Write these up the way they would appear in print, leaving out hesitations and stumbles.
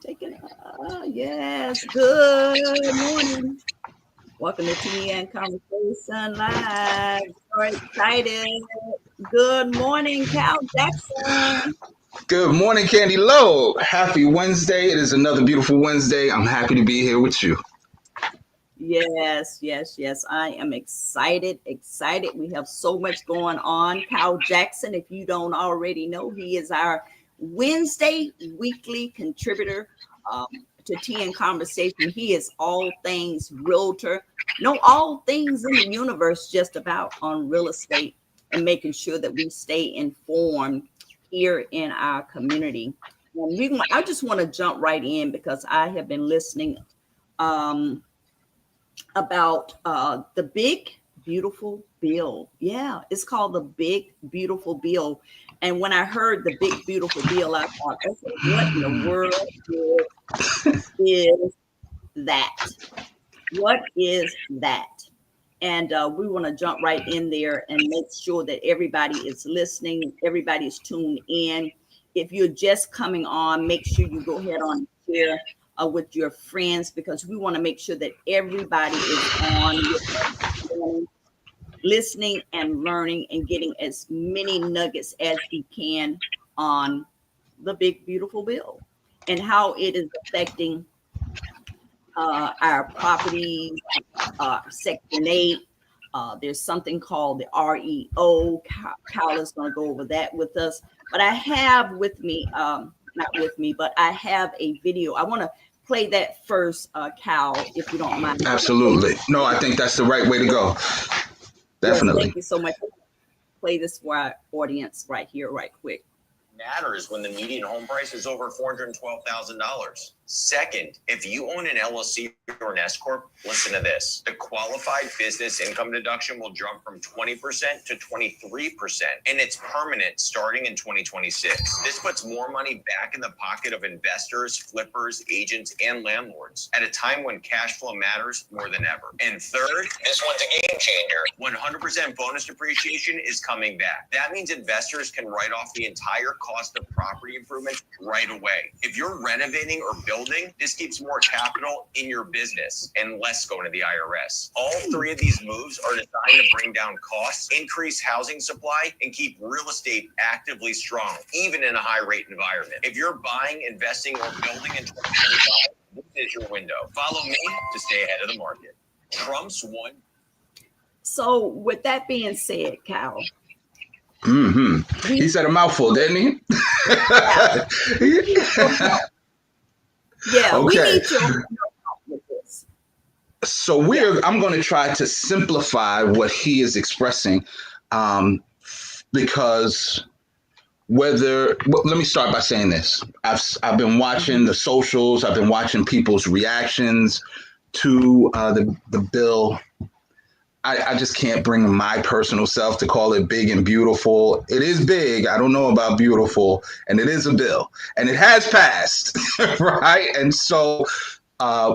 Taking yes. Good morning. Welcome to TN Conversation Live. So excited. Good morning, Cal Jackson. Good morning, Candy Lowe. Happy Wednesday. It is another beautiful Wednesday. I'm happy to be here with you. Yes. I am excited. Excited. We have so much going on. Cal Jackson, if you don't already know, he is our Wednesday weekly contributor to Tea and Conversation. He is all things realtor, know all things in the universe just about on real estate and making sure that we stay informed here in our community. And I just want to jump right in because I have been listening um, about the big beautiful bill. Yeah, it's called the big beautiful bill. And when I heard the big beautiful bill, I thought, okay, what in the world is that? What is that? And we want to jump right in there and make sure that everybody is listening, everybody's tuned in. If you're just coming on, make sure you go ahead on and share with your friends because we want to make sure that everybody is on with us, listening and learning and getting as many nuggets as we can on the big beautiful bill and how it is affecting our properties, Section 8. There's something called the REO. Kyle is going to go over that with us. But I have with me, not with me, but I have a video. I want to play that first, Cal, if you don't mind. Absolutely. No, I think that's the right way to go. Yes, Definitely. thank you so much. Play this for our audience right here, right quick. Matters when the median home price is over $412,000. Second, if you own an LLC or an S Corp, listen to this. The qualified business income deduction will jump from 20% to 23%, and it's permanent starting in 2026. This puts more money back in the pocket of investors, flippers, agents, and landlords at a time when cash flow matters more than ever. And third, this one's a game changer. 100% bonus depreciation is coming back. That means investors can write off the entire cost of property improvements right away. If you're renovating or building, this keeps more capital in your business and less going to the IRS. All three of these moves are designed to bring down costs, increase housing supply, and keep real estate actively strong, even in a high-rate environment. If you're buying, investing, or building in 2025, this is your window. Follow me to stay ahead of the market. Trump's won. So with that being said, Cal. He said a mouthful, didn't he? Yeah, we Okay. need your help with this. So I'm going to try to simplify what he is expressing because let me start by saying this. I've been watching the socials. I've been watching people's reactions to the bill. I just can't bring my personal self to call it big and beautiful. It is big. I don't know about beautiful. And it is a bill. And it has passed, right? And so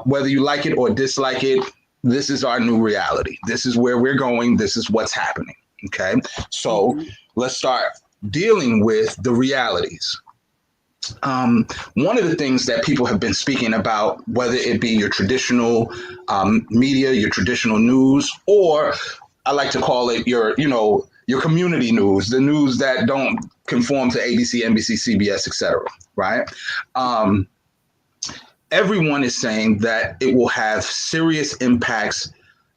whether you like it or dislike it, this is our new reality. This is where we're going. This is what's happening. Okay? So let's start dealing with the realities. One of the things that people have been speaking about, whether it be your traditional media, your traditional news, or I like to call it your community news, the news that don't conform to ABC, NBC, CBS, etc. Right? Everyone is saying that it will have serious impacts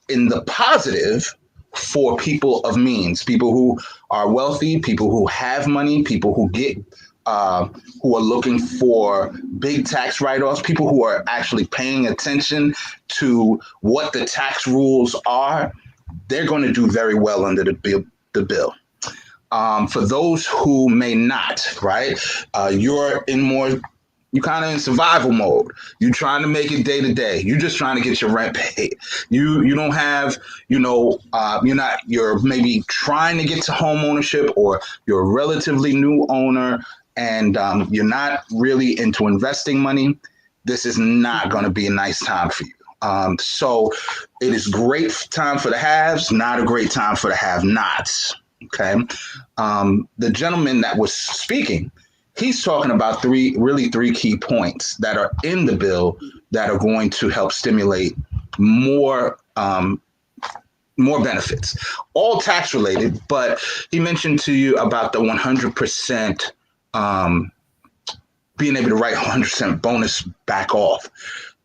in the positive for people of means, people who are wealthy, people who have money, people who who are looking for big tax write-offs, people who are actually paying attention to what the tax rules are. They're going to do very well under the bill. For those who may not, right? You're kind of in survival mode. You're trying to make it day to day. You're just trying to get your rent paid. You don't have, you're maybe trying to get to home ownership, or you're a relatively new owner and you're not really into investing money. This is not going to be a nice time for you. So it is great time for the haves, not a great time for the have-nots. Okay. The gentleman that was speaking, he's talking about three key points that are in the bill that are going to help stimulate more benefits, all tax related. But he mentioned to you about the 100% being able to write 100% bonus back off.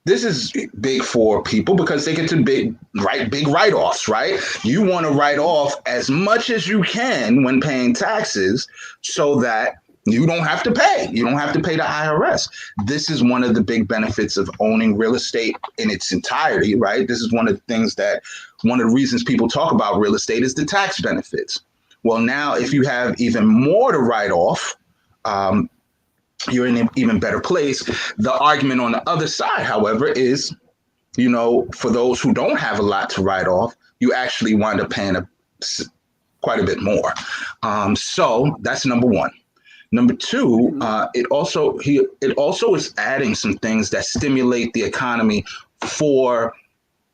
This is big for people because they get to write big write-offs, right? You want to write off as much as you can when paying taxes so that you don't have to pay. You don't have to pay the IRS. This is one of the big benefits of owning real estate in its entirety, right? This is one of the reasons people talk about real estate is the tax benefits. Well, now if you have even more to write off, you're in an even better place. The argument on the other side, however, is, for those who don't have a lot to write off, you actually wind up paying quite a bit more. So that's number one. Number two, it also is adding some things that stimulate the economy for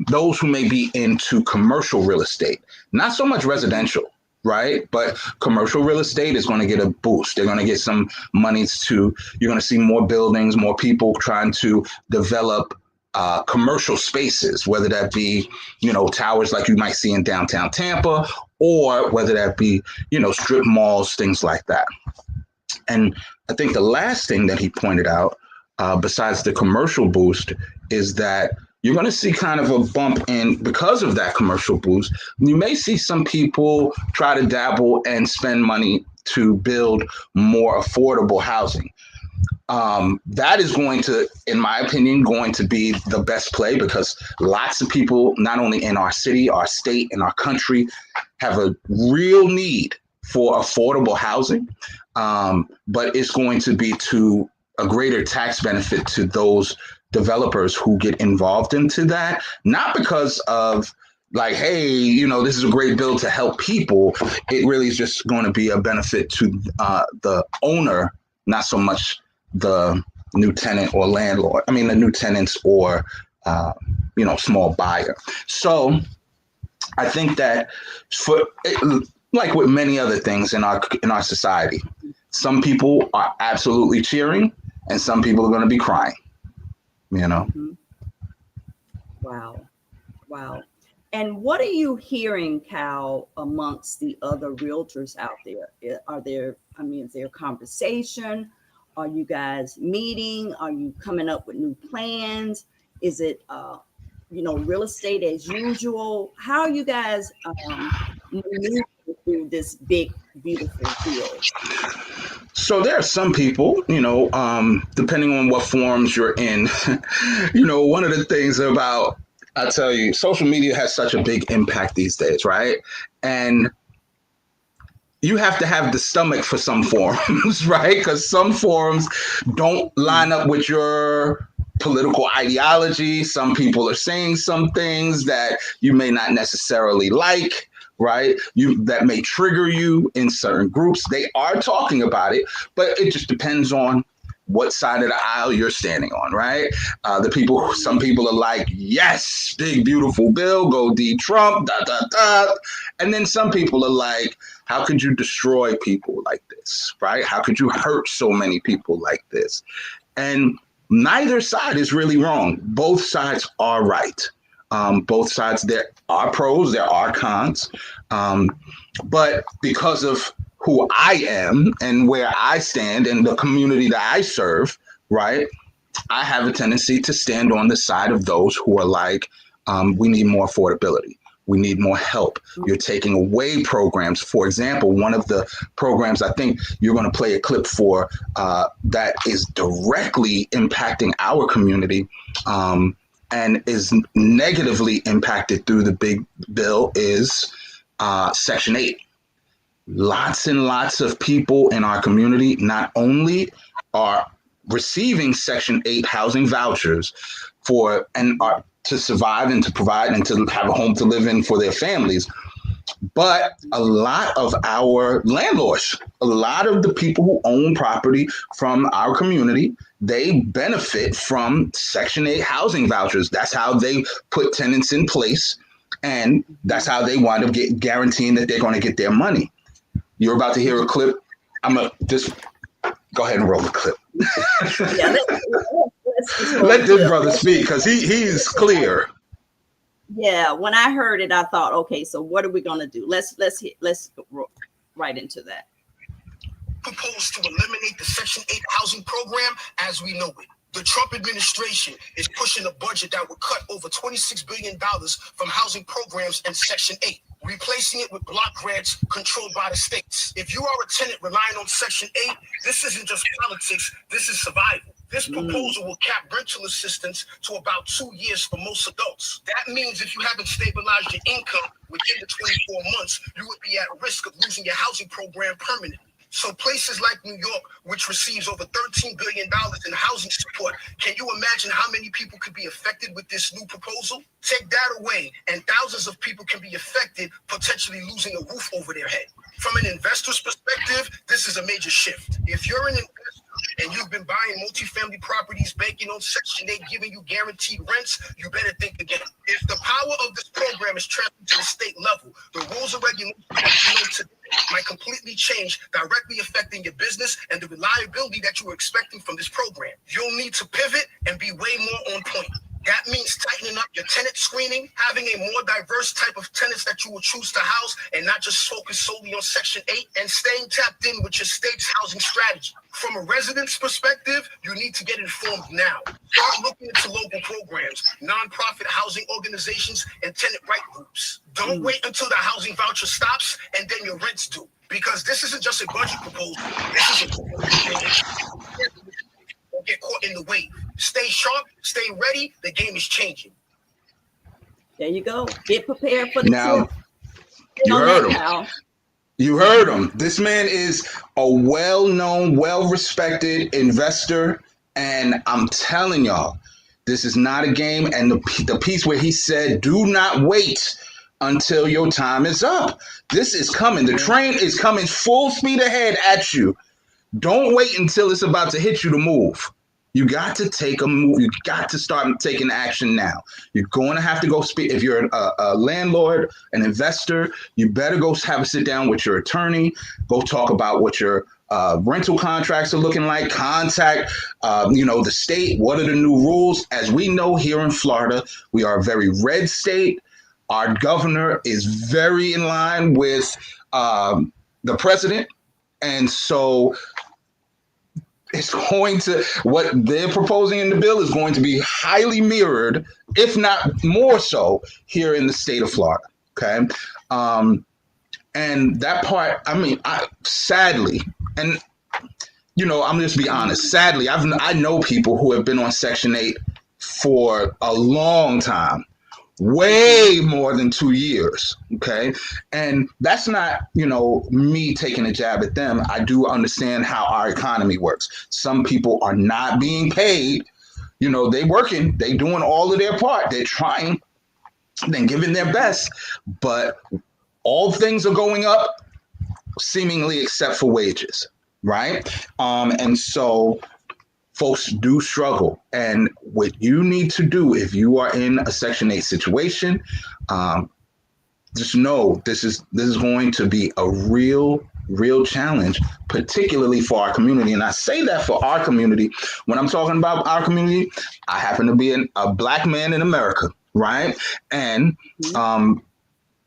those who may be into commercial real estate, not so much residential, right? But commercial real estate is going to get a boost. They're going to get some monies you're going to see more buildings, more people trying to develop commercial spaces, whether that be, towers like you might see in downtown Tampa, or whether that be, strip malls, things like that. And I think the last thing that he pointed out, besides the commercial boost, is that you're going to see kind of a bump in because of that commercial boost. You may see some people try to dabble and spend money to build more affordable housing. That is going to, in my opinion, going to be the best play because lots of people, not only in our city, our state, and our country, have a real need for affordable housing. But it's going to be to a greater tax benefit to those developers who get involved into that, not because of like, hey, this is a great bill to help people. It really is just going to be a benefit to the owner, not so much the new tenant or landlord. I mean, the new tenants or, small buyer. So I think that like with many other things in our society, some people are absolutely cheering and some people are going to be crying, Mm-hmm. Wow. And what are you hearing, Kyle, amongst the other realtors out there? Is there conversation? Are you guys meeting? Are you coming up with new plans? Is it, real estate as usual? How are you guys maneuvering through this big, beautiful field? So there are some people, depending on what forums you're in, one of the things about, I tell you, social media has such a big impact these days, right? And you have to have the stomach for some forums, right? Because some forums don't line up with your political ideology. Some people are saying some things that you may not necessarily like, right? That may trigger you in certain groups. They are talking about it, but it just depends on what side of the aisle you're standing on, right? Some people are like, yes, big, beautiful bill, go D Trump, da, da, da. And then some people are like, how could you destroy people like this, right? How could you hurt so many people like this? And neither side is really wrong. Both sides are right. Both sides, there are pros, there are cons. But because of who I am and where I stand and the community that I serve, right, I have a tendency to stand on the side of those who are like, we need more affordability. We need more help. You're taking away programs. For example, one of the programs I think you're going to play a clip for that is directly impacting our community and is negatively impacted through the big bill is Section 8. Lots and lots of people in our community not only are receiving Section 8 housing vouchers to survive and to provide and to have a home to live in for their families, but a lot of our landlords, a lot of the people who own property from our community, they benefit from Section 8 housing vouchers. That's how they put tenants in place, and that's how they wind up guaranteeing that they're going to get their money. You're about to hear a clip. I'm going to just Go ahead and roll the clip. Yeah, let's Let this brother speak because he's clear. Yeah, when I heard it, I thought, okay, so what are we gonna do? Let's go right into that. Proposed to eliminate the Section 8 housing program as we know it. The Trump administration is pushing a budget that would cut over $26 billion from housing programs and Section 8, replacing it with block grants controlled by the states. If you are a tenant relying on Section 8, this isn't just politics, this is survival. This proposal will cap rental assistance to about 2 years for most adults. That means if you haven't stabilized your income within the 24 months, you would be at risk of losing your housing program permanently. So places like New York, which receives over $13 billion in housing support, can you imagine how many people could be affected with this new proposal? Take that away, and thousands of people can be affected, potentially losing a roof over their head. From an investor's perspective, this is a major shift. If you're an investor and you've been buying multifamily properties banking on Section 8 giving you guaranteed rents, you better think again. If the power of this program is transferred to the state level, the rules and regulations that you know today might completely change, directly affecting your business and the reliability that you were expecting from this program. You'll need to pivot and be way more on point. That means tightening up your tenant screening, having a more diverse type of tenants that you will choose to house and not just focus solely on Section 8, and staying tapped in with your state's housing strategy. From a resident's perspective, you need to get informed now. Start looking into local programs, nonprofit housing organizations, and tenant right groups. Don't wait until the housing voucher stops and then your rent's due, because this isn't just a budget proposal. This is a don't get caught in the wave. Stay sharp, stay ready. The game is changing. There you go. Get prepared for the Now, trip. you heard him. You heard him. This man is a well-known, well-respected investor, and I'm telling y'all, this is not a game. And the piece where he said, "Do not wait until your time is up." This is coming. The train is coming full speed ahead at you. Don't wait until it's about to hit you to move. You got to take a move. You got to start taking action now. You're going to have to go speak. If you're a landlord, an investor, you better go have a sit down with your attorney. Go talk about what your rental contracts are looking like. Contact, the state. What are the new rules? As we know here in Florida, we are a very red state. Our governor is very in line with the president. And so it's going to, what they're proposing in the bill is going to be highly mirrored, if not more so, here in the state of Florida. Okay. And that part, sadly, and, I'm just be honest, sadly, I know people who have been on Section 8 for a long time. Way more than 2 years, okay? And that's not, me taking a jab at them. I do understand how our economy works. Some people are not being paid. They working, they doing all of their part. They're trying, they're giving their best, but all things are going up, seemingly except for wages, right? And so folks do struggle. And what you need to do if you are in a Section 8 situation, just know this is going to be a real challenge, particularly for our community. And I say that for our community. When I'm talking about our community, I happen to be a Black man in America, right? And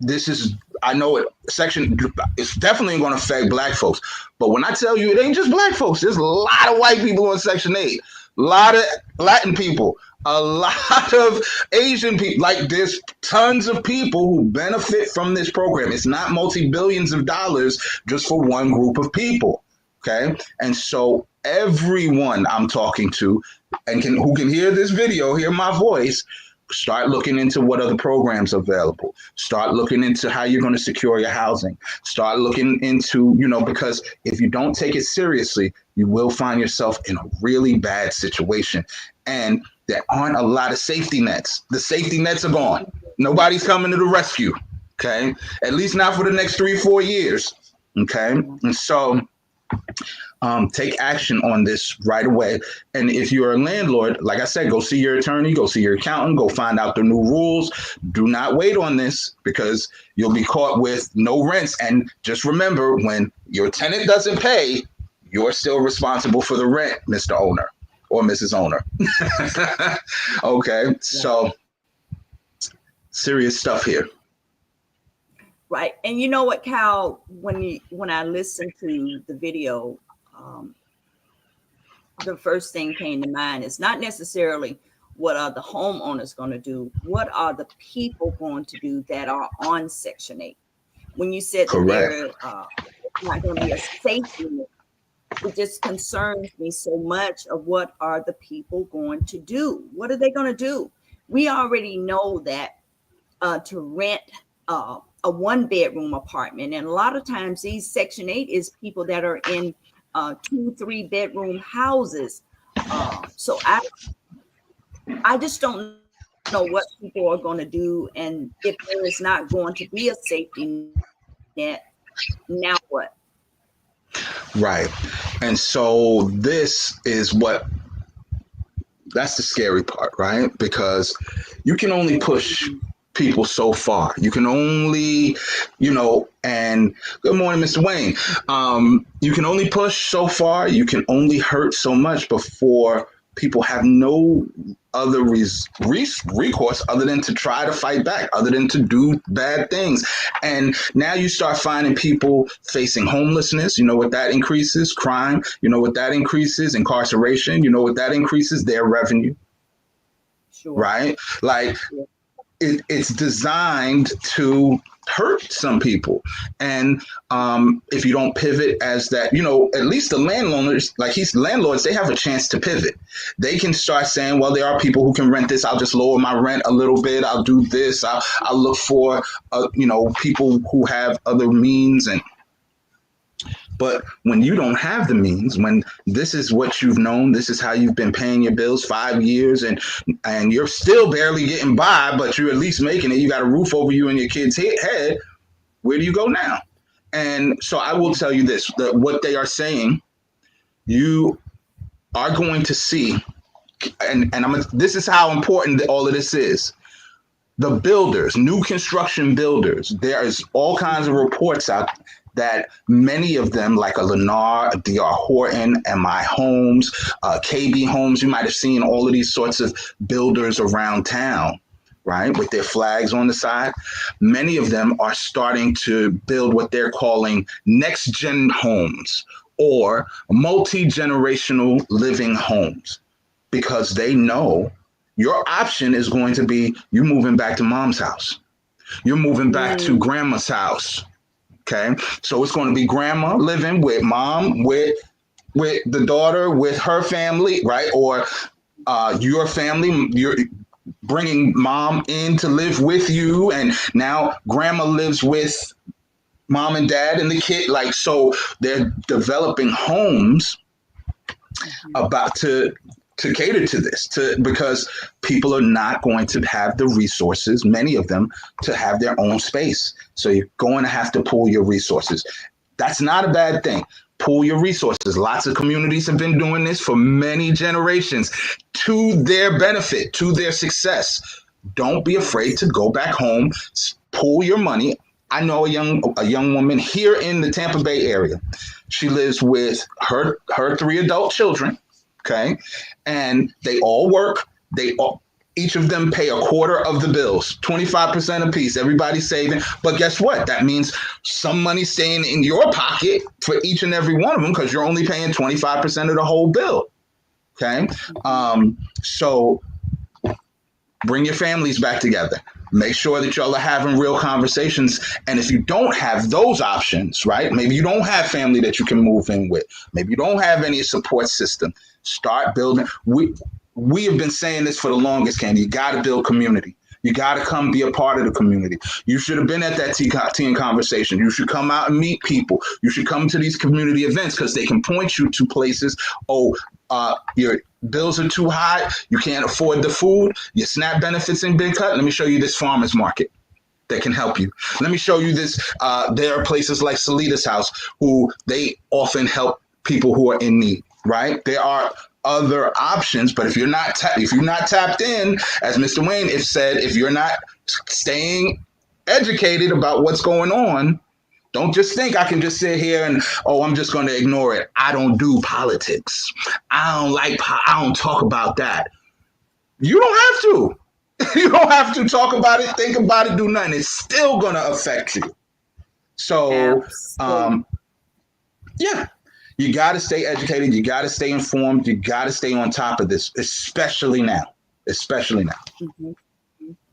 this is, I know it's definitely going to affect Black folks. But when I tell you it ain't just Black folks, there's a lot of white people on Section 8, a lot of Latin people, a lot of Asian people. Like, there's tons of people who benefit from this program. It's not multi-billions of dollars just for one group of people. Okay. And so everyone I'm talking to and who can hear this video, hear my voice, start looking into what other programs are available. Start looking into how you're going to secure your housing. Start looking into, because if you don't take it seriously, you will find yourself in a really bad situation. And there aren't a lot of safety nets. The safety nets are gone. Nobody's coming to the rescue. Okay. At least not for the next 3-4 years. Okay. And so take action on this right away. And if you're a landlord, like I said, go see your attorney, go see your accountant, go find out the new rules. Do not wait on this, because you'll be caught with no rents. And just remember, when your tenant doesn't pay, you're still responsible for the rent, Mr. Owner or Mrs. Owner. Okay, so serious stuff here. Right. And you know what, Kyle, when I listened to the video, the first thing came to mind is not necessarily what are the homeowners going to do, what are the people going to do that are on Section 8. When you said that there not going to be a safety net, it just concerns me so much of what are the people going to do? What are they going to do? We already know that to rent a 1-bedroom apartment, and a lot of times these Section 8 is people that are in 2-3 bedroom houses. So I just don't know what people are going to do, and if there is not going to be a safety net, now what? Right. And so that's the scary part, right? Because you can only push people so far. You can only, and good morning, Mr. Wayne. You can only push so far. You can only hurt so much before people have no other recourse other than to try to fight back, other than to do bad things. And now you start finding people facing homelessness. You know what that increases? Crime. You know what that increases? Incarceration. You know what that increases? Their revenue. Sure. Right? Like, it's designed to hurt some people. And if you don't pivot as that, at least the landlords, landlords, they have a chance to pivot. They can start saying, well, there are people who can rent this. I'll just lower my rent a little bit. I'll do this. I'll look for, people who have other means. But when you don't have the means, when this is what you've known, this is how you've been paying your bills 5 years, and you're still barely getting by, but you're at least making it. You got a roof over you and your kid's head. Where do you go now? And so I will tell you this, that what they are saying, you are going to see, and this is how important all of this is. The builders, new construction builders, there is all kinds of reports out that many of them, like a Lennar, D.R. Horton, M.I. Homes, KB Homes, you might have seen all of these sorts of builders around town, right, with their flags on the side. Many of them are starting to build what they're calling next-gen homes or multi-generational living homes, because they know your option is going to be you moving back to mom's house. You're moving back to grandma's house. Okay, so it's going to be grandma living with mom, with the daughter, with her family, right? Or your family, you're bringing mom in to live with you, and now grandma lives with mom and dad and the kid. Like, so they're developing homes about to cater to this, because people are not going to have the resources, many of them, to have their own space. So you're going to have to pool your resources. That's not a bad thing. Pool your resources. Lots of communities have been doing this for many generations to their benefit, to their success. Don't be afraid to go back home, pool your money. I know a young woman here in the Tampa Bay area. She lives with her 3 adult children. Okay. And they all work. Each of them pay a quarter of the bills, 25% apiece. Everybody's saving. But guess what? That means some money staying in your pocket for each and every one of them, because you're only paying 25% of the whole bill. Okay. So bring your families back together. Make sure that y'all are having real conversations. And if you don't have those options, right? Maybe you don't have family that you can move in with. Maybe you don't have any support system. Start building. We have been saying this for the longest, Candy. You got to build community. You got to come be a part of the community. You should have been at that tea and conversation. You should come out and meet people. You should come to these community events, because they can point you to places. Your bills are too high. You can't afford the food. Your SNAP benefits ain't been cut. Let me show you this farmer's market that can help you. Let me show you this. There are places like Salita's House, who they often help people who are in need, right? There are other options, but if you're not tapped in, as Mr. Wayne said, if you're not staying educated about what's going on, Don't just think I can just sit here and, oh, I'm just going to ignore it. I don't do politics. I don't talk about that. You don't have to. You don't have to talk about it, think about it, do nothing. It's still going to affect you. So, Absolutely. yeah, you got to stay educated. You got to stay informed. You got to stay on top of this, especially now. Especially now. Mhm.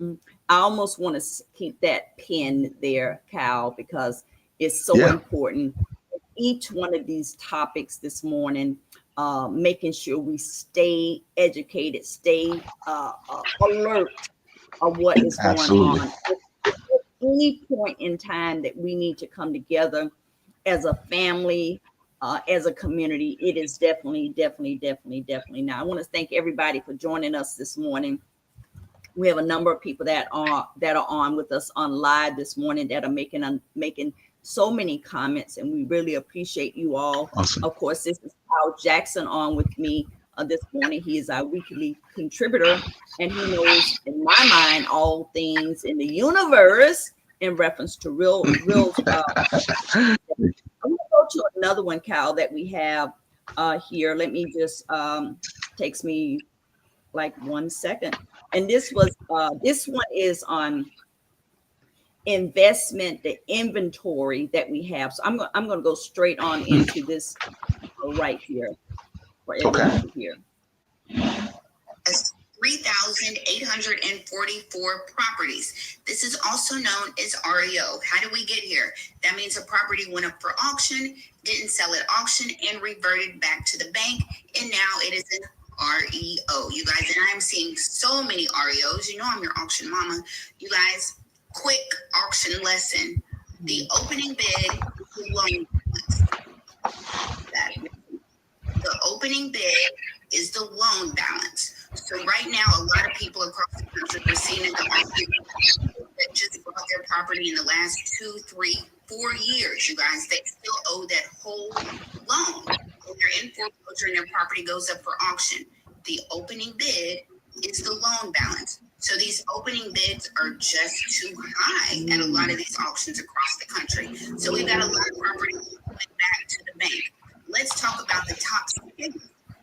Mhm. I almost want to keep that pin there, Kyle, because it's so important. Each one of these topics this morning, making sure we stay educated, stay alert of what is going Absolutely. on. At any point in time that we need to come together as a family, as a community, it is definitely now. I want to thank everybody for joining us this morning. We have a number of people that are on with us on live this morning that are making so many comments, and we really appreciate you all. Awesome. Of course, this is Kyle Jackson on with me this morning. He is our weekly contributor, and he knows, in my mind, all things in the universe in reference to real. I'm going to go to another one, Kyle, that we have here. Let me just takes me like 1 second. And this one is on investment, the inventory that we have. So I'm going to go straight on into this right here for everyone to hear. 3,844 properties. This is also known as REO. How did we get here? That means a property went up for auction, didn't sell at auction, and reverted back to the bank, and now it is an REO. You guys, and I'm seeing so many REOs. You know I'm your auction mama. You guys, quick auction lesson. The opening bid is the loan balance. The opening bid is the loan balance. So right now, a lot of people across the country are seeing in the market that just bought their property in the last 2, 3, 4 years. You guys, they still owe that whole loan. When they're in foreclosure and their property goes up for auction, the opening bid is the loan balance. So these opening bids are just too high at a lot of these auctions across the country. So we've got a lot of property going back to the bank. Let's talk about the top cities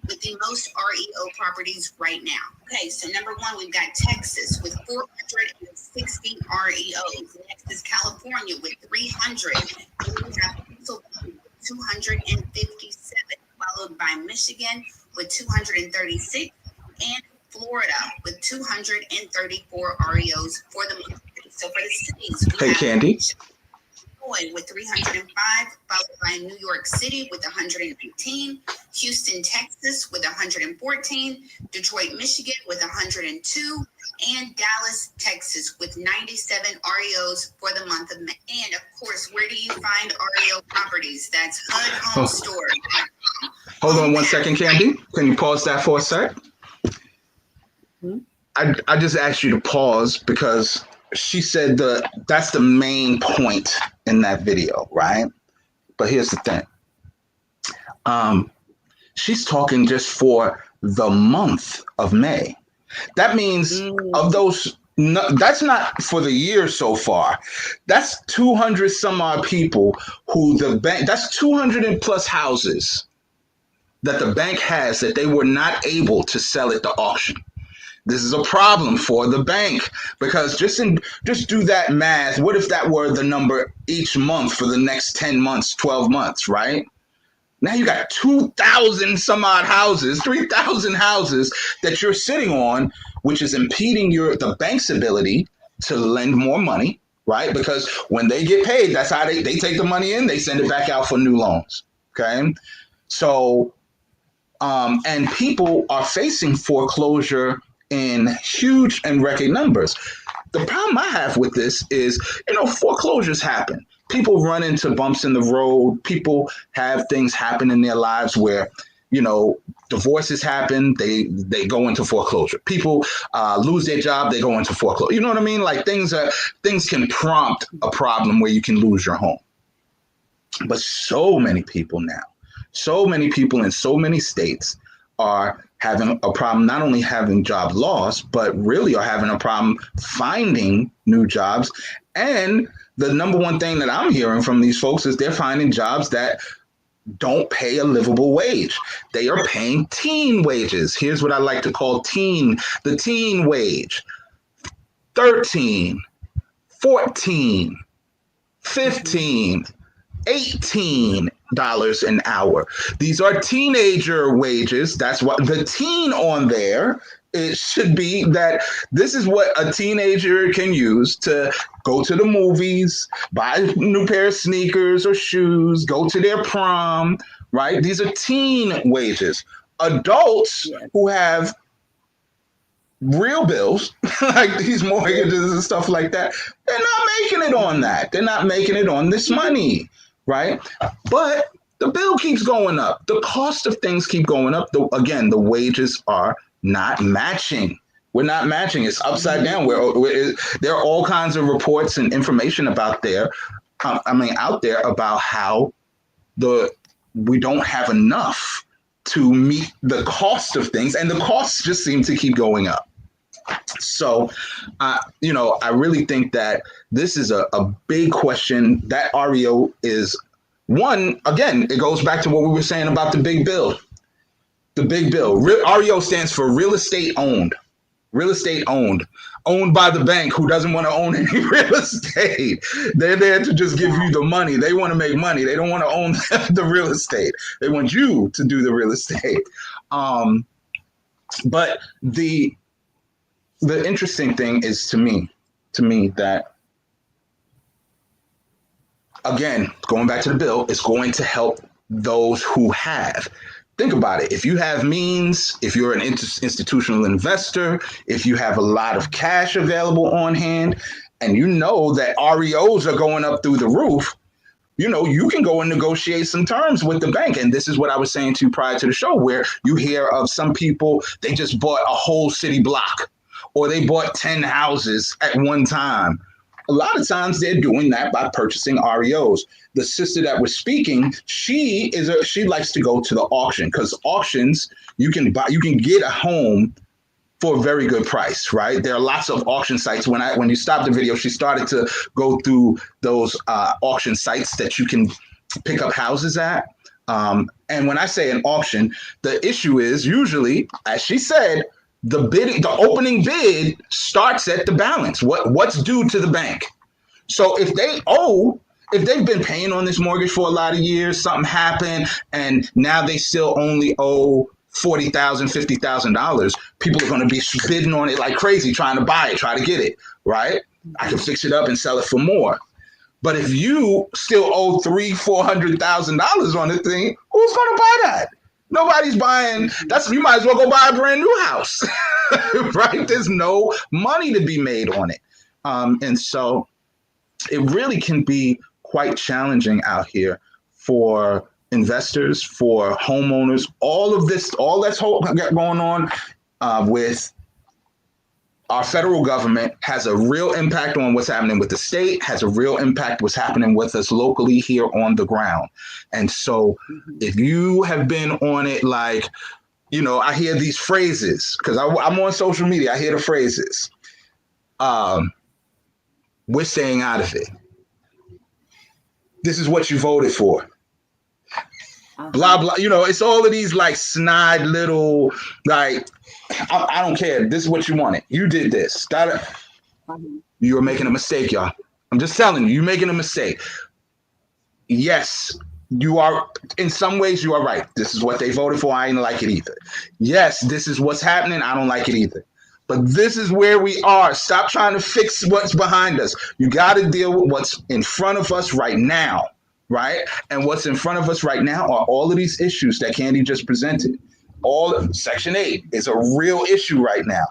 with the most REO properties right now. Okay, so number one, we've got Texas with 460 REOs. Next is California with 300. And we have Pennsylvania with 257, followed by Michigan with 236, and Florida with 234 REOs for the month. So for the cities, we have Candy. with 305, followed by New York City with 118, Houston, Texas with 114, Detroit, Michigan with 102, and Dallas, Texas with 97 REOs for the month of May. And of course, where do you find REO properties? That's HUD Home Store. Hold on 1 second, Candy. Can you pause that for a sec? I just asked you to pause because she said that's the main point in that video, right? But here's the thing. She's talking just for the month of May. That means of those, that's not for the year so far. That's 200 some odd people who the bank, that's 200 plus houses that the bank has that they were not able to sell at the auction. This is a problem for the bank because just do that math. What if that were the number each month for the next 10 months, 12 months, right? Now you got 2,000 some odd houses, 3,000 houses that you're sitting on, which is impeding the bank's ability to lend more money, right? Because when they get paid, that's how they take the money in, they send it back out for new loans, okay? So, and people are facing foreclosure in huge and record numbers. The problem I have with this is, foreclosures happen. People run into bumps in the road. People have things happen in their lives where, divorces happen. They go into foreclosure. People lose their job. They go into foreclosure. You know what I mean? Like things can prompt a problem where you can lose your home. But so many people now, so many people in so many states are having a problem, not only having job loss, but really are having a problem finding new jobs And the number one thing that I'm hearing from these folks is they're finding jobs that don't pay a livable wage. They are paying teen wages. Here's what I like to call the teen wage. 13, 14, 15, $18 an hour. These are teenager wages. That's what the teen on there, it should be that this is what a teenager can use to go to the movies, buy a new pair of sneakers or shoes, go to their prom, right? These are teen wages. Adults who have real bills, like these mortgages and stuff like that, they're not making it on that. They're not making it on this money, right? But the bill keeps going up. The cost of things keep going up. Again, the wages are not matching. We're not matching. It's upside down. There are all kinds of reports and information out there about how we don't have enough to meet the cost of things, and the costs just seem to keep going up. So, I really think that this is a big question. That REO is one. Again, it goes back to what we were saying about the big bill. The big bill. REO stands for real estate owned. Real estate owned by the bank who doesn't want to own any real estate. They're there to just give you the money. They want to make money. They don't want to own the real estate. They want you to do the real estate. But the interesting thing is to me that, again, going back to the bill, it's going to help those who have. Think about it. If you have means, if you're an institutional investor, if you have a lot of cash available on hand, and you know that REOs are going up through the roof, you can go and negotiate some terms with the bank. And this is what I was saying to you prior to the show, where you hear of some people, they just bought a whole city block, or they bought 10 houses at one time. A lot of times they're doing that by purchasing REOs. The sister that was speaking, she likes to go to the auction, because auctions, you can get a home for a very good price, right? There are lots of auction sites. When you stopped the video, she started to go through those auction sites that you can pick up houses at. And when I say an auction, the issue is usually, as she said, the opening bid starts at the balance. What's due to the bank? So if they've been paying on this mortgage for a lot of years, something happened, and now they still only owe $40,000, $50,000, people are going to be bidding on it like crazy, trying to buy it, try to get it, right? I can fix it up and sell it for more. But if you still owe $300,000, $400,000 on the thing, who's going to buy that? Nobody's buying. You might as well go buy a brand new house, right? There's no money to be made on it. And so it really can be quite challenging out here for investors, for homeowners. All that's going on with our federal government has a real impact on what's happening with the state, has a real impact what's happening with us locally here on the ground. And so if you have been on it, like, I hear these phrases, because I'm on social media, I hear the phrases. We're staying out of it. This is what you voted for. Blah, blah. It's all of these like snide little, like, I don't care. This is what you wanted. You did this. You were making a mistake, y'all. I'm just telling you, you're making a mistake. Yes, you are. In some ways, you are right. This is what they voted for. I ain't like it either. Yes, this is what's happening. I don't like it either. But this is where we are. Stop trying to fix what's behind us. You got to deal with what's in front of us right now, right? And what's in front of us right now are all of these issues that Candy just presented. All of Section 8 is a real issue right now.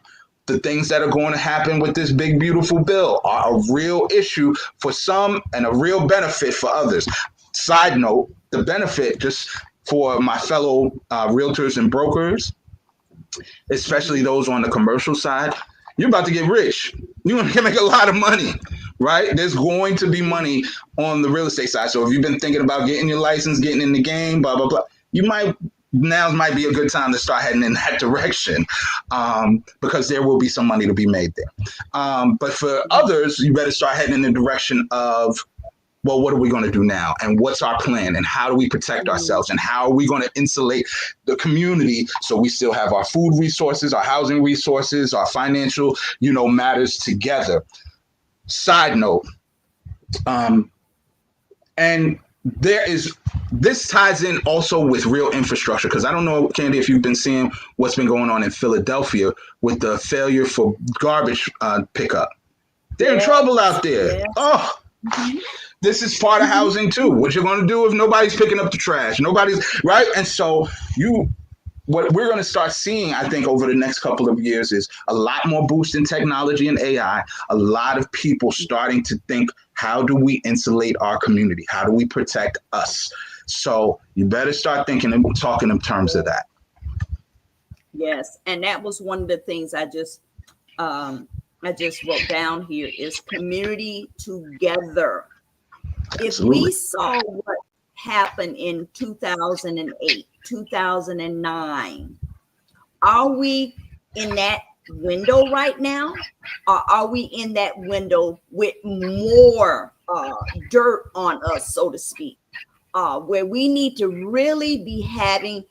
The things that are going to happen with this big, beautiful bill are a real issue for some and a real benefit for others. Side note, the benefit just for my fellow realtors and brokers, especially those on the commercial side, you're about to get rich. You're going to make a lot of money, right? There's going to be money on the real estate side. So if you've been thinking about getting your license, getting in the game, blah, blah, blah, you might now might be a good time to start heading in that direction, because there will be some money to be made there. But for others, you better start heading in the direction of, well, what are we going to do now? And what's our plan? And how do we protect ourselves? And how are we going to insulate the community so we still have our food resources, our housing resources, our financial, matters together? Side note, and this ties in also with real infrastructure, because I don't know, Candy, if you've been seeing what's been going on in Philadelphia with the failure for garbage pickup. They're in trouble out there. Yes. Oh, this is part of housing too. What you're going to do if nobody's picking up the trash? Nobody's, right? And so what we're going to start seeing, I think, over the next couple of years is a lot more boost in technology and AI, a lot of people starting to think, how do we insulate our community? How do we protect us? So you better start thinking and talking in terms of that. Yes, and that was one of the things I just wrote down here is community together. Absolutely. If we saw what happened in 2008, 2009, are we in that window right now, or are we in that window with more dirt on us, so to speak, where we need to really be having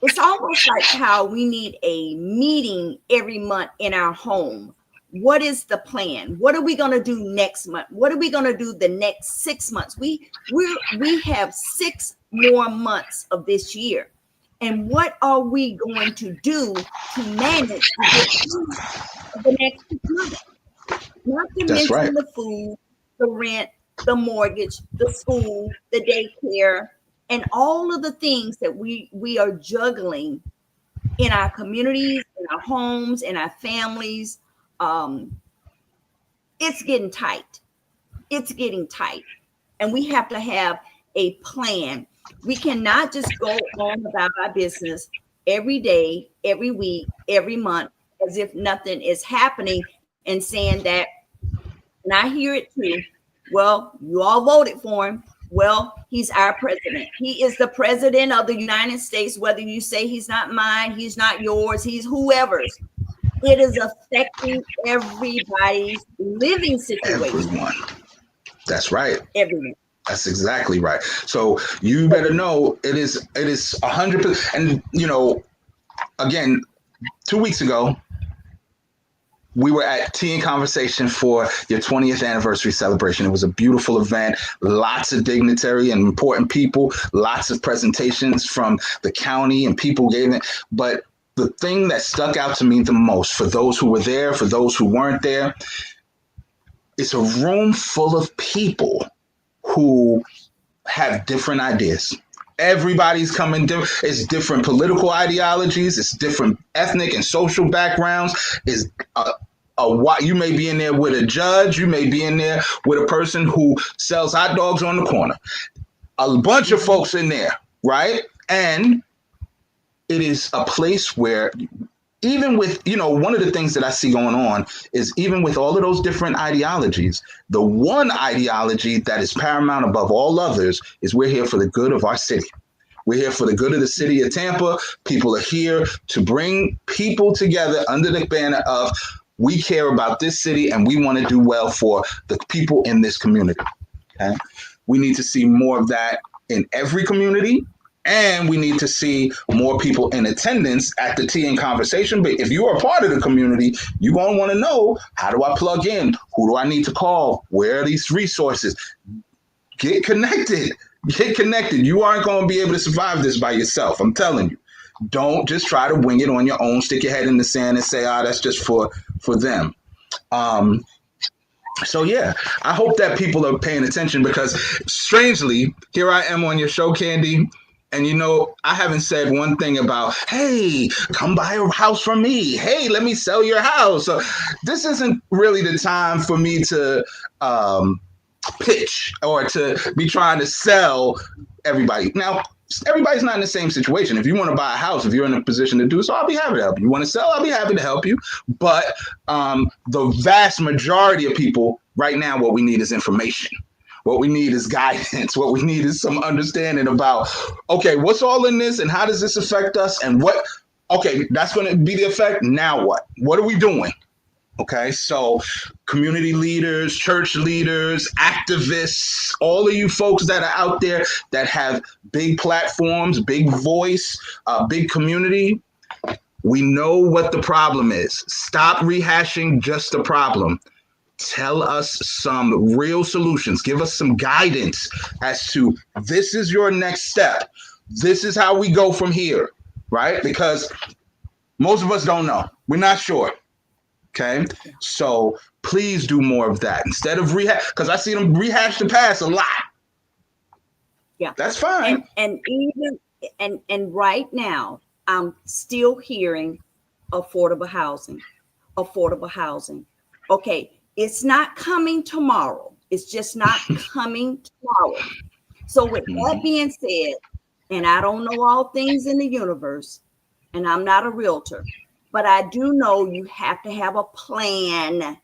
it's almost like how we need a meeting every month in our home. What is the plan? What are we going to do next month? What are we going to do the next 6 months? We have 6 more months of this year. And what are we going to do to manage to get through the next 6 months? Not to mention the food, the rent, the mortgage, the school, the daycare, and all of the things that we are juggling in our communities, in our homes, in our families. It's getting tight. It's getting tight. And we have to have a plan. We cannot just go on about our business every day, every week, every month, as if nothing is happening and saying that, and I hear it too, well, you all voted for him. Well, he's our president. He is the president of the United States, whether you say he's not mine, he's not yours, he's whoever's. It is affecting everybody's living situation. Everyone. That's right. Everyone. That's exactly right. So you better know it is 100%. And, again, 2 weeks ago, we were at Tea and Conversation for your 20th anniversary celebration. It was a beautiful event, lots of dignitary and important people, lots of presentations from the county and people gave it. But the thing that stuck out to me the most, for those who were there, for those who weren't there, it's a room full of people who have different ideas. Everybody's coming different. It's different political ideologies. It's different ethnic and social backgrounds. It's you may be in there with a judge. You may be in there with a person who sells hot dogs on the corner. A bunch of folks in there, right? And it is a place where, even with, one of the things that I see going on is, even with all of those different ideologies, the one ideology that is paramount above all others is we're here for the good of our city. We're here for the good of the city of Tampa. People are here to bring people together under the banner of, we care about this city and we want to do well for the people in this community. Okay? We need to see more of that in every community. And we need to see more people in attendance at the Tea and Conversation. But if you are a part of the community, you're going to want to know, how do I plug in? Who do I need to call? Where are these resources? Get connected. Get connected. You aren't going to be able to survive this by yourself. I'm telling you. Don't just try to wing it on your own. Stick your head in the sand and say, that's just for them. So, yeah, I hope that people are paying attention, because strangely, here I am on your show, Candy. And, I haven't said one thing about, hey, come buy a house from me. Hey, let me sell your house. So this isn't really the time for me to pitch or to be trying to sell everybody. Now, everybody's not in the same situation. If you want to buy a house, if you're in a position to do so, I'll be happy to help you. You want to sell, I'll be happy to help you. But the vast majority of people right now, what we need is information. What we need is guidance. What we need is some understanding about, okay, what's all in this and how does this affect us? And what, okay, that's going to be the effect. Now what? What are we doing? Okay, so community leaders, church leaders, activists, all of you folks that are out there that have big platforms, big voice, big community, we know what the problem is. Stop rehashing just the problem. Tell us some real solutions. Give us some guidance as to this is your next step. This is how we go from here, right? Because most of us don't know. We're not sure. Okay, so please do more of that instead of rehash, because I see them rehash the past a lot. Yeah, that's fine. And even and right now, I'm still hearing affordable housing. Okay, it's not coming tomorrow. It's just not coming tomorrow. So with that being said, and I don't know all things in the universe, and I'm not a realtor, but I do know you have to have a plan.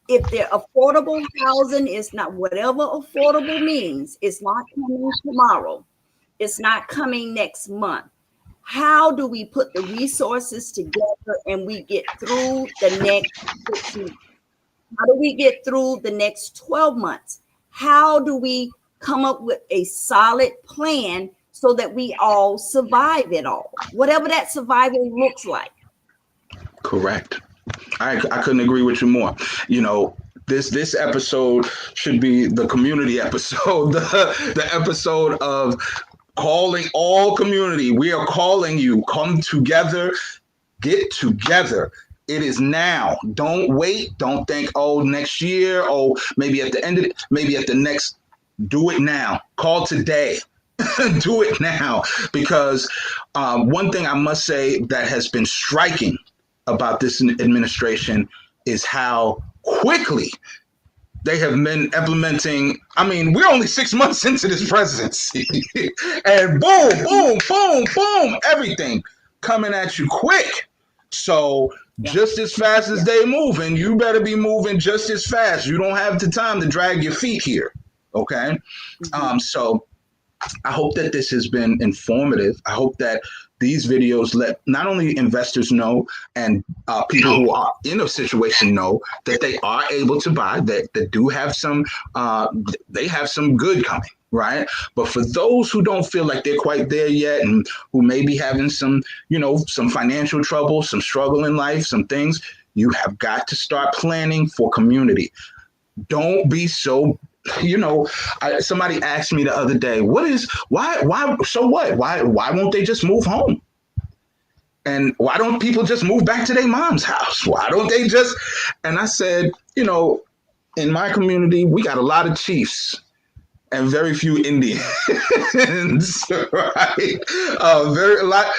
If the affordable housing is not, whatever affordable means, it's not coming tomorrow. It's not coming next month. How do we put the resources together and we get through the next 6 months? How do we get through the next 12 months? How do we come up with a solid plan so that we all survive it all? Whatever that survival looks like. Correct. I couldn't agree with you more. You know, this episode should be the community episode, the episode of calling all community. We are calling you. Come together. Get together. It is now. Don't wait. Don't think, oh, next year. Oh, maybe at the end of it, maybe at the next. Do it now. Call today. Do it now. Because one thing I must say that has been striking about this administration is how quickly they have been implementing. I mean, we're only 6 months into this presidency and boom, boom, boom, boom, everything coming at you quick. So just as fast as they moving, you better be moving just as fast. You don't have the time to drag your feet here. Okay. So I hope that this has been informative. I hope that these videos let not only investors know and people who are in a situation know that they are able to buy, that do have some, they have some good coming, right? But for those who don't feel like they're quite there yet and who may be having some, you know, some financial trouble, some struggle in life, some things, you have got to start planning for community. Don't be so. You know, somebody asked me the other day, why, so what? Why won't they just move home? And why don't people just move back to their mom's house? Why don't they just, and I said, you know, in my community, we got a lot of chiefs and very few Indians, right? A lot.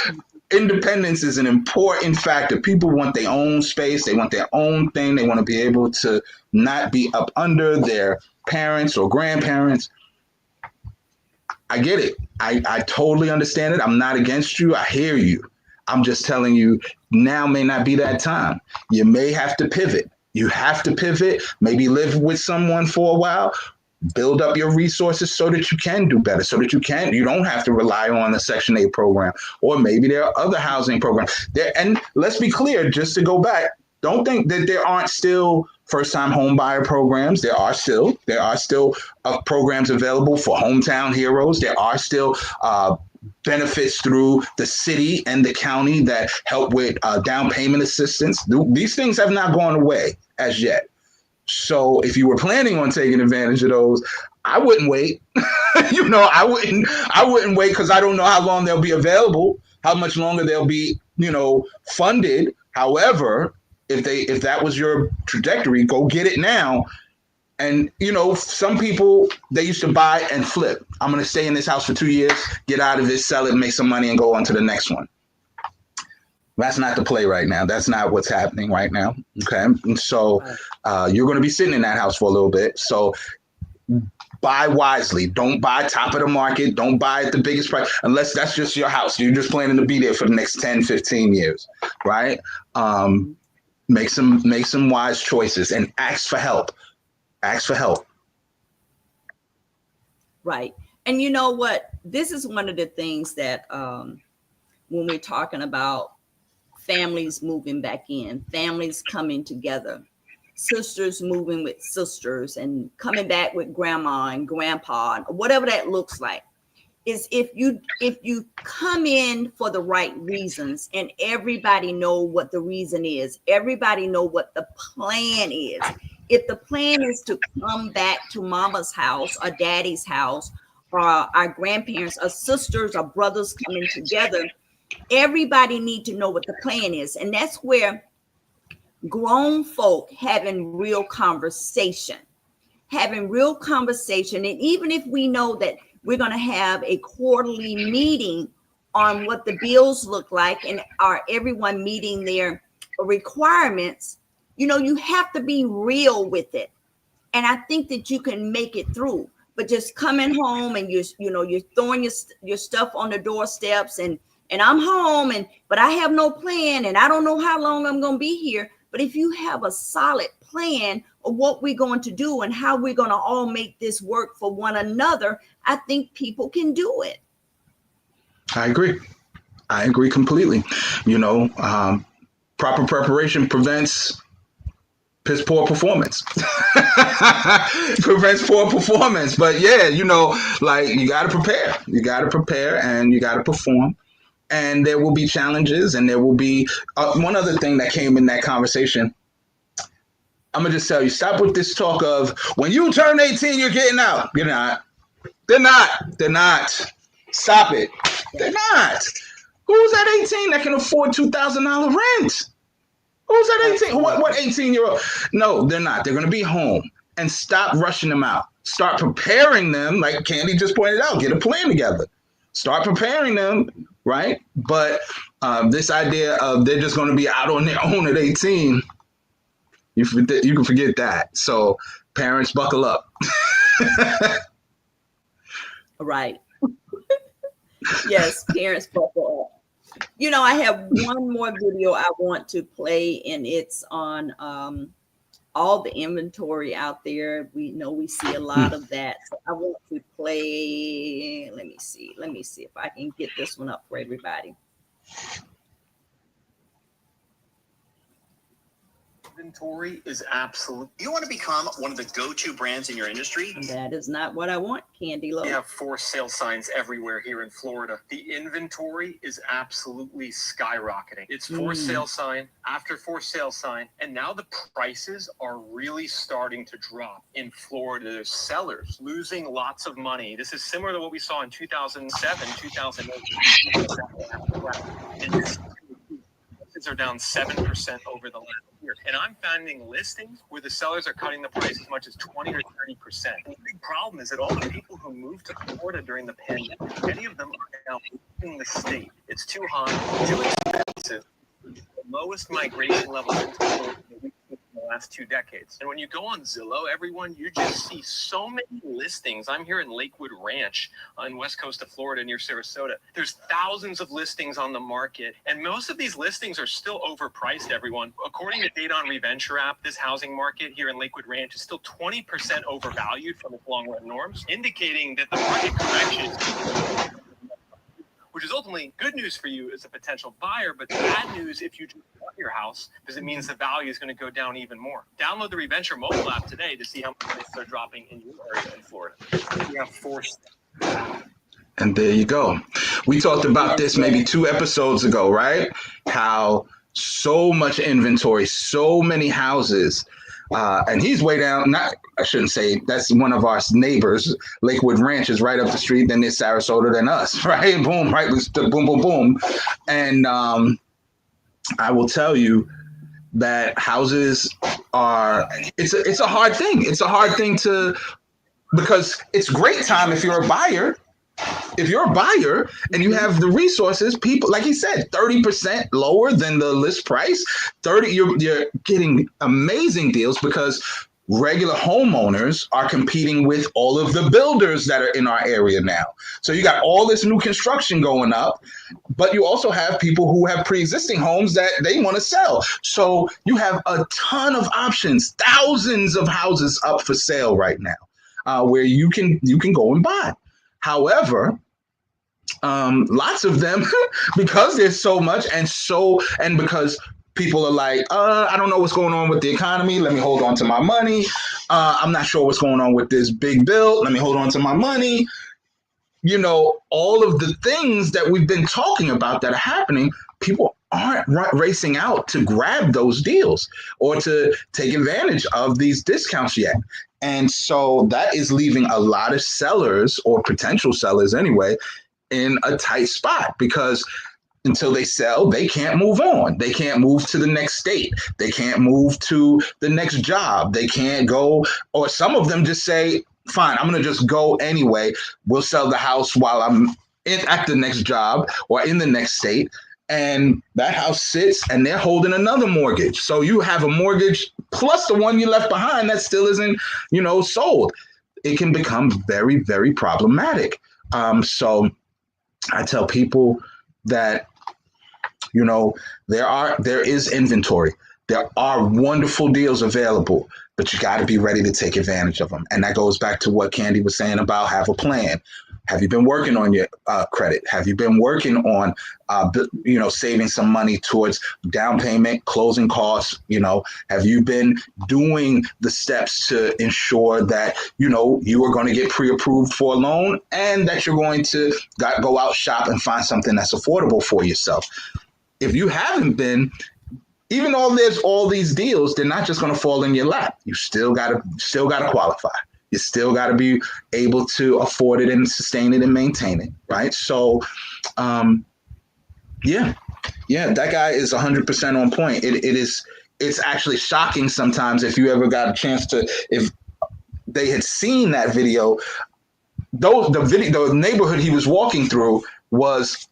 Independence is an important factor. People want their own space. They want their own thing. They want to be able to not be up under their parents or grandparents. I get it. I totally understand it. I'm not against you. I hear you. I'm just telling you now may not be that time. You may have to pivot. You have to pivot, maybe live with someone for a while, build up your resources so that you can do better, so that you don't have to rely on the Section 8 program, or maybe there are other housing programs there. And let's be clear, just to go back, don't think that there aren't still first-time home buyer programs. There are still programs available for hometown heroes. There are still benefits through the city and the county that help with down payment assistance. These things have not gone away as yet. So if you were planning on taking advantage of those, I wouldn't wait. I wouldn't wait, because I don't know how long they'll be available, how much longer they'll be, funded. However, if that was your trajectory, go get it now. And, some people, they used to buy and flip. I'm going to stay in this house for 2 years, get out of it, sell it, make some money, and go on to the next one. That's not the play right now. That's not what's happening right now. Okay. And so you're going to be sitting in that house for a little bit. So buy wisely. Don't buy top of the market. Don't buy at the biggest price, unless that's just your house. You're just planning to be there for the next 10, 15 years. Right. Make some wise choices and ask for help. Ask for help. Right. And you know what? This is one of the things that when we're talking about families moving back in, families coming together, sisters moving with sisters and coming back with grandma and grandpa, whatever that looks like, is if you come in for the right reasons and everybody know what the reason is, everybody know what the plan is. If the plan is to come back to mama's house or daddy's house or our grandparents or sisters or brothers coming together, everybody need to know what the plan is. And that's where grown folk having real conversation, and even if we know that we're going to have a quarterly meeting on what the bills look like and are everyone meeting their requirements, you have to be real with it. And I think that you can make it through. But just coming home and you're throwing your stuff on the doorsteps and I'm home but I have no plan and I don't know how long I'm going to be here. But if you have a solid plan of what we're going to do and how we're going to all make this work for one another, I think people can do it. I agree completely. Proper preparation prevents piss poor performance. Prevents poor performance. But yeah, you got to prepare. You got to prepare and you got to perform. And there will be challenges, and there will be one other thing that came in that conversation. I'm going to just tell you, stop with this talk of when you turn 18, you're getting out. You're not. They're not. Stop it. They're not. Who's at 18 that can afford $2,000 rent? Who's at 18? What 18-year-old? No, they're not. They're going to be home. And stop rushing them out. Start preparing them, like Candy just pointed out. Get a plan together. Start preparing them, right? But this idea of they're just going to be out on their own at 18, you can forget that. So parents, buckle up. Right. Yes, parents, buckle up. I have one more video I want to play, and it's on all the inventory out there. We know we see a lot of that. So I want to play. Let me see if I can get this one up for everybody. Inventory is absolute. You want to become one of the go-to brands in your industry? That is not what I want, Candy Lowe. We have for sale signs everywhere here in Florida. The inventory is absolutely skyrocketing. It's for sale sign after for sale sign, and now the prices are really starting to drop in Florida. There's sellers losing lots of money. This is similar to what we saw in 2007, 2008. And this are down 7% over the last year. And I'm finding listings where the sellers are cutting the price as much as 20 or 30%. And the big problem is that all the people who moved to Florida during the pandemic, many of them are now leaving the state. It's too hot, too expensive. The lowest migration level into Florida in the last 2 decades. And when you go on Zillow, everyone, you just see so many listings. I'm here in Lakewood Ranch on west coast of Florida near Sarasota. There's thousands of listings on the market, and most of these listings are still overpriced, everyone. According to data on Reventure app, this housing market here in Lakewood Ranch is still 20% overvalued from its long-run norms, indicating that the market correction is, which is ultimately good news for you as a potential buyer, but bad news if you just bought your house, because it means the value is going to go down even more. Download the Reventure mobile app today to see how much prices are dropping in your area in Florida. We have forced. And there you go. We talked about this maybe 2 episodes ago, right? How so much inventory, so many houses. And he's way down. I shouldn't say that's one of our neighbors. Lakewood Ranch is right up the street. Then there's Sarasota, then us, right? Boom, right? Boom, boom, boom. And I will tell you that houses are. It's a hard thing. It's a hard thing because it's great time if you're a buyer. If you're a buyer and you have the resources, people, like he said, 30% lower than the list price, you're getting amazing deals because regular homeowners are competing with all of the builders that are in our area now. So you got all this new construction going up, but you also have people who have pre-existing homes that they want to sell. So you have a ton of options, thousands of houses up for sale right now. where you can go and buy. However, lots of them, because there's so much and because people are like, I don't know what's going on with the economy. Let me hold on to my money. I'm not sure what's going on with this big bill. Let me hold on to my money. All of the things that we've been talking about that are happening, people aren't racing out to grab those deals or to take advantage of these discounts yet. And so that is leaving a lot of sellers, or potential sellers anyway, in a tight spot, because until they sell, they can't move on. They can't move to the next state. They can't move to the next job. They can't go, or some of them just say, fine, I'm going to just go anyway. We'll sell the house while I'm at the next job or in the next state. And that house sits and they're holding another mortgage. So you have a mortgage plus the one you left behind that still isn't, sold. It can become very, very problematic. So I tell people that, there is inventory. There are wonderful deals available, but you got to be ready to take advantage of them. And that goes back to what Candy was saying about have a plan. Have you been working on your credit? Have you been working on, saving some money towards down payment, closing costs? Have you been doing the steps to ensure that, you are going to get pre-approved for a loan and that you're going to go out, shop and find something that's affordable for yourself? If you haven't been, even though there's all these deals, they're not just going to fall in your lap. You still got to qualify. You still got to be able to afford it and sustain it and maintain it, right? So, that guy is 100% on point. It's actually shocking sometimes if you ever got a chance to, if they had seen that video, the neighborhood he was walking through was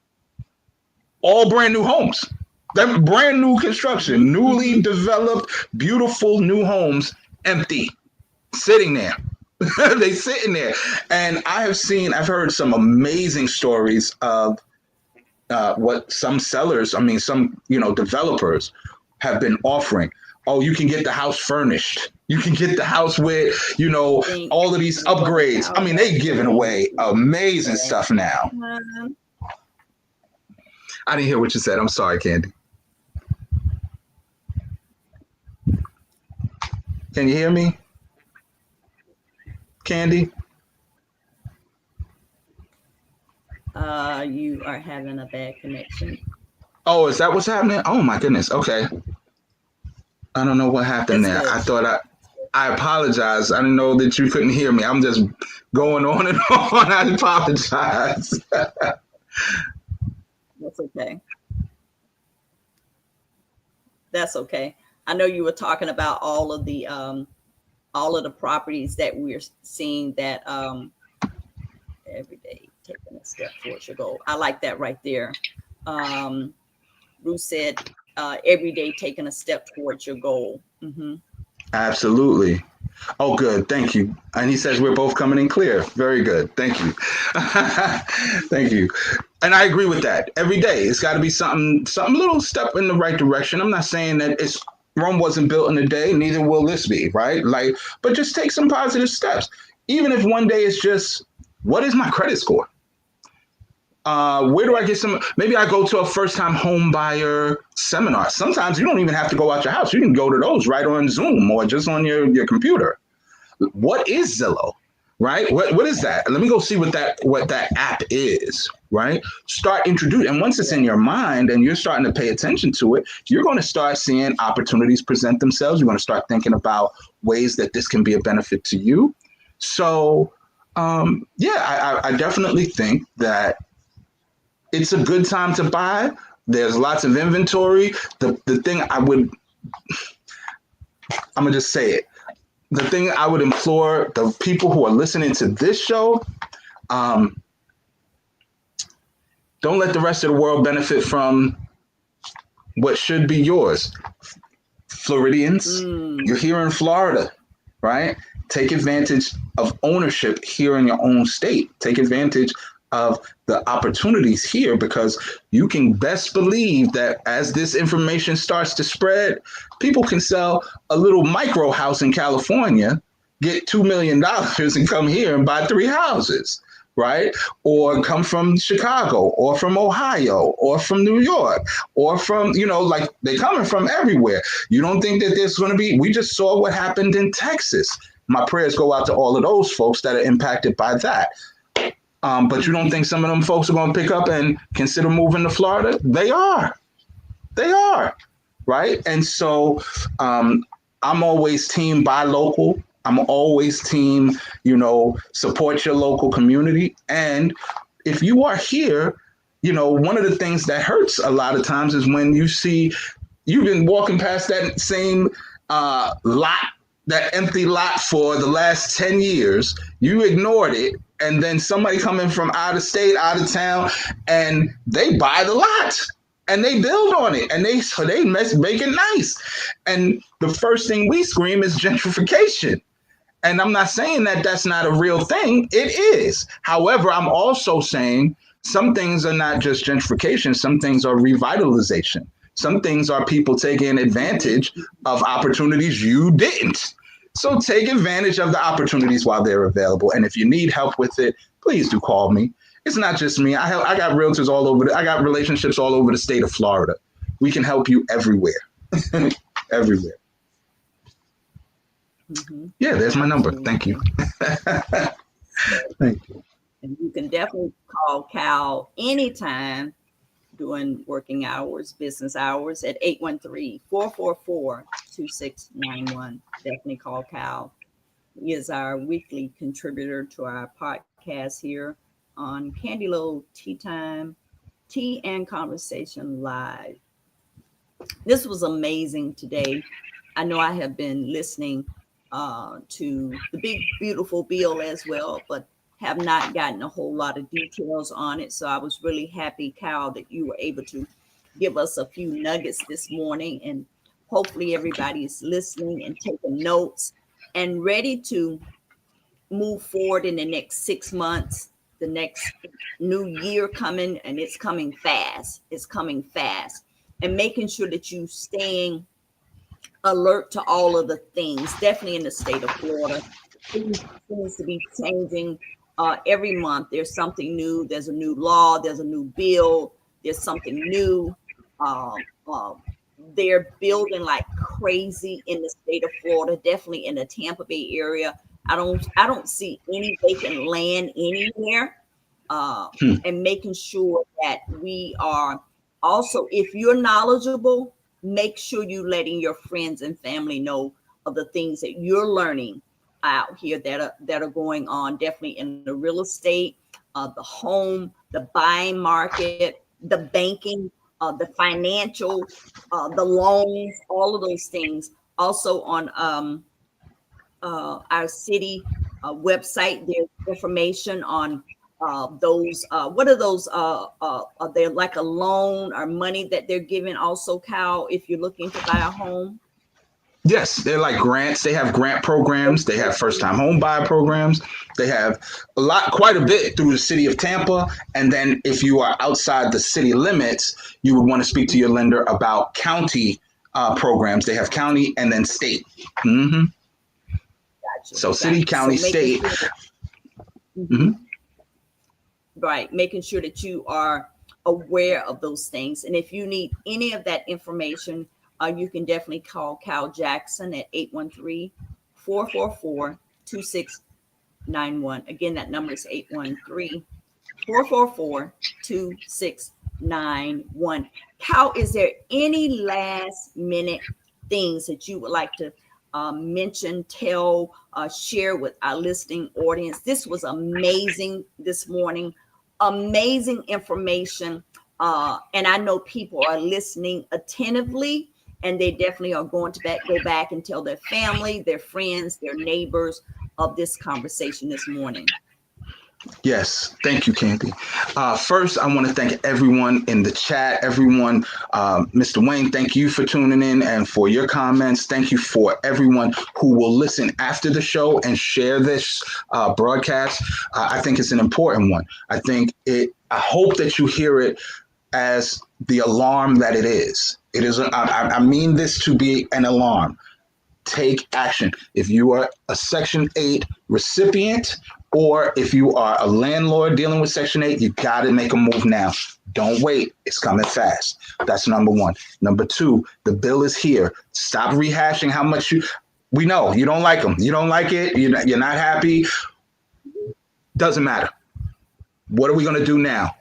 all brand new homes. That brand new construction, newly developed, beautiful new homes, empty, sitting there. They sitting there. And I've heard some amazing stories of what some sellers, some, developers have been offering. Oh, you can get the house furnished. You can get the house with, all of these upgrades. They giving away amazing stuff now. I didn't hear what you said. I'm sorry, Candy. Can you hear me? Candy? You are having a bad connection. Oh, is that what's happening? Oh my goodness. Okay. I don't know what happened there. I thought I apologize. I didn't know that you couldn't hear me. I'm just going on and on. I apologize. That's okay. That's okay. I know you were talking about all of the properties that we're seeing that every day taking a step towards your goal. I like that right there. Ruth said every day taking a step towards your goal. Mm-hmm. Absolutely. Oh, good. Thank you. And he says we're both coming in clear. Very good. Thank you. Thank you. And I agree with that. Every day, it's got to be something little step in the right direction. I'm not saying that Rome wasn't built in a day, neither will this be, right? But just take some positive steps. Even if one day it's just, what is my credit score? Where do I get maybe I go to a first-time home buyer seminar. Sometimes you don't even have to go out your house. You can go to those right on Zoom or just on your computer. What is Zillow, right? What is that? Let me go see what that app is, right? Start introducing. And once it's in your mind and you're starting to pay attention to it, you're going to start seeing opportunities present themselves. You're going to start thinking about ways that this can be a benefit to you. So, I definitely think that it's a good time to buy. There's lots of inventory. The thing I'm going to just say it. The thing I would implore the people who are listening to this show, don't let the rest of the world benefit from what should be yours. Floridians, you're here in Florida, right? Take advantage of ownership here in your own state. Take advantage of the opportunities here, because you can best believe that as this information starts to spread, people can sell a little micro house in California get $2 million and come here and buy 3 houses, right? Or come from Chicago or from Ohio or from New York or from, like they're coming from everywhere. You don't think that there's going to be, we just saw what happened in Texas. My prayers go out to all of those folks that are impacted by that. But you don't think some of them folks are going to pick up and consider moving to Florida? They are, right? And so I'm always team buy local. I'm always team, support your local community. And if you are here, one of the things that hurts a lot of times is when you see you've been walking past that same lot, that empty lot for the last 10 years, you ignored it. And then somebody coming from out of state, out of town, and they buy the lot and they build on it and they make it nice. And the first thing we scream is gentrification. And I'm not saying that that's not a real thing. It is. However, I'm also saying some things are not just gentrification. Some things are revitalization. Some things are people taking advantage of opportunities you didn't. So take advantage of the opportunities while they're available. And if you need help with it, please do call me. It's not just me. I got realtors all over. I got relationships all over the state of Florida. We can help you everywhere. Everywhere. Mm-hmm. Yeah, there's my number. Thank you. Thank you. And you can definitely call Cal anytime during working hours, business hours at 813-444-2691. Definitely call Cal. He is our weekly contributor to our podcast here on Candy Lowe Tea Time, Tea and Conversation Live. This was amazing today. I know I have been listening to the big, beautiful bill as well, but have not gotten a whole lot of details on it. So I was really happy, Kyle, that you were able to give us a few nuggets this morning. And hopefully everybody is listening and taking notes and ready to move forward in the next 6 months, the next new year coming, and it's coming fast. It's coming fast. And making sure that you staying alert to all of the things, definitely in the state of Florida. Things seems to be changing every month. There's something new. There's a new law. There's a new bill. There's something new. They're building like crazy in the state of Florida, definitely in the Tampa Bay area. I don't see any vacant land anywhere. And making sure that we are also, if you're knowledgeable, make sure you're letting your friends and family know of the things that you're learning out here that are going on, definitely in the real estate, the home, the buying market, the banking, the financial, the loans, all of those things. Also on our city website, there's information on those. What are those? Are they like a loan or money that they're giving also, Cal, if you're looking to buy a home? Yes, they're like grants. They have grant programs. They have first-time home buyer programs. They have quite a bit through the city of Tampa. And then if you are outside the city limits, you would want to speak to your lender about county programs. They have county and then state. Mm-hmm. Gotcha. So city, county, state. Right. Making sure that you are aware of those things. And if you need any of that information, you can definitely call Kyle Jackson at 813-444-2691. Again, that number is 813-444-2691. Kyle, is there any last minute things that you would like to mention, tell, share with our listening audience? This was amazing this morning. Amazing information. And I know people are listening attentively. And they definitely are going to go back and tell their family, their friends, their neighbors of this conversation this morning. Yes. Thank you, Candy. First, I want to thank everyone in the chat. Everyone, Mr. Wayne, thank you for tuning in and for your comments. Thank you for everyone who will listen after the show and share this broadcast. I think it's an important one. I hope that you hear it as the alarm that it is. It is. I mean this to be an alarm. take action. If you are a Section 8 recipient, or if you are a landlord dealing with Section 8, you got to make a move now. Don't wait. It's coming fast. That's number one. Number two, the bill is here. Stop rehashing how much we know you don't like them. You don't like it. You're not happy. Doesn't matter. What are we going to do now?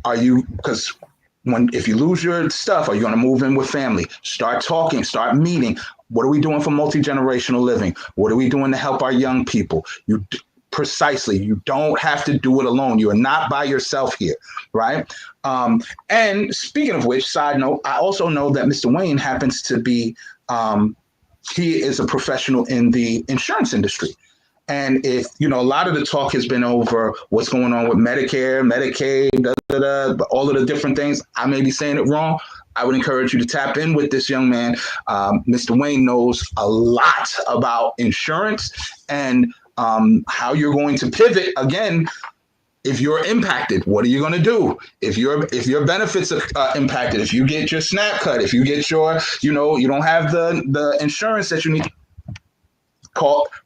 Because if you lose your stuff, are you going to move in with family? Start talking, start meeting. What are we doing for multi-generational living? What are we doing to help our young people? Precisely. You don't have to do it alone. You are not by yourself here, right? And speaking of which, side note, I also know that Mr. Wayne happens to be, he is a professional in the insurance industry. And if, a lot of the talk has been over what's going on with Medicare, Medicaid, all of the different things. I may be saying it wrong. I would encourage you to tap in with this young man. Mr. Wayne knows a lot about insurance and how you're going to pivot again. If you're impacted, what are you going to do? If your benefits are impacted, if you get your SNAP cut, if you get your, you don't have the insurance that you need,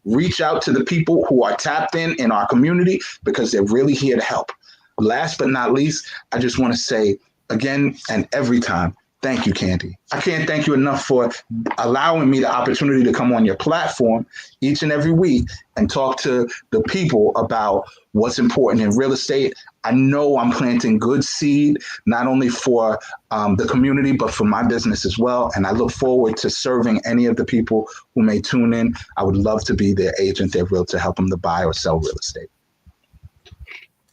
reach out to the people who are tapped in our community, because they're really here to help. Last but not least, I just want to say again and every time, thank you, Candy. I can't thank you enough for allowing me the opportunity to come on your platform each and every week and talk to the people about what's important in real estate. I know I'm planting good seed, not only for the community, but for my business as well. And I look forward to serving any of the people who may tune in. I would love to be their agent, their realtor, help them to buy or sell real estate.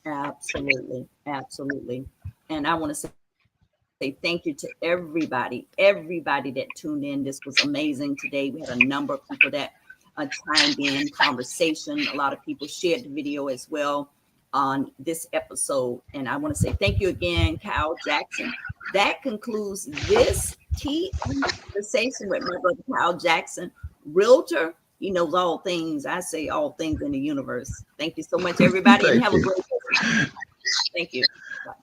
Absolutely. Absolutely. And I want to say thank you to everybody that tuned in. This was amazing today. We had a number of people that chimed in conversation. A lot of people shared the video as well on this episode. And I want to say thank you again, Kyle Jackson. That concludes this conversation with my brother Kyle Jackson, realtor. He knows all things. I say all things in the universe. Thank you so much, everybody, and have a great day. Thank you. Bye.